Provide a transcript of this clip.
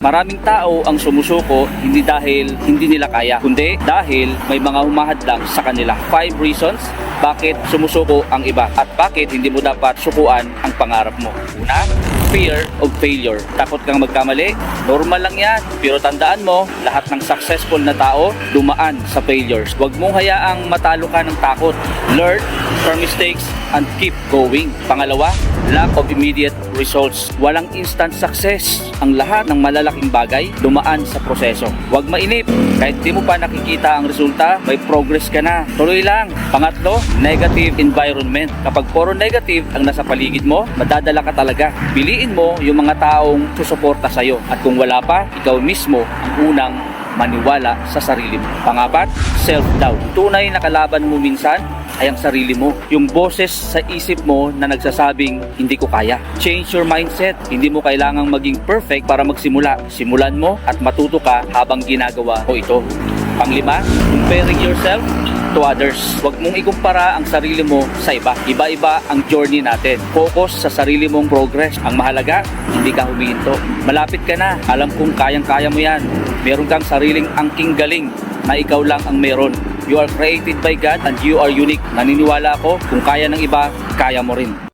Maraming tao ang sumusuko hindi dahil hindi nila kaya, kundi dahil may mga humahadlang sa kanila. 5 reasons bakit sumusuko ang iba at bakit hindi mo dapat sukuan ang pangarap mo. Una, fear of failure. Takot kang magkamali? Normal lang yan. Pero tandaan mo, lahat ng successful na tao dumaan sa failures. Huwag mong hayaang matalo ka ng takot. Learn from mistakes and keep going. Pangalawa, lack of immediate results. Walang instant success. Ang lahat ng malalaking bagay dumaan sa proseso. Huwag mainip. Kahit di mo pa nakikita ang resulta, may progress ka na. Tuloy lang. Pangatlo, negative environment. Kapag puro negative ang nasa paligid mo, madadala ka talaga. Piliin mo yung mga taong susuporta sa'yo. At kung wala pa, ikaw mismo ang unang maniwala sa sarili mo. Pangapat, self-doubt. Tunay na kalaban mo minsan ay ang sarili mo. Yung boses sa isip mo na nagsasabing, hindi ko kaya. Change your mindset. Hindi mo kailangang maging perfect para magsimula. Simulan mo at matuto ka habang ginagawa mo ito. Panglima, comparing yourself to others. Huwag mong ikumpara ang sarili mo sa iba. Iba-iba ang journey natin. Focus sa sarili mong progress. Ang mahalaga, hindi ka humihinto. Malapit ka na. Alam kong kayang-kaya mo yan. Meron kang sariling angking galing na ikaw lang ang meron. You are created by God and you are unique. Naniniwala ako, kung kaya ng iba, kaya mo rin.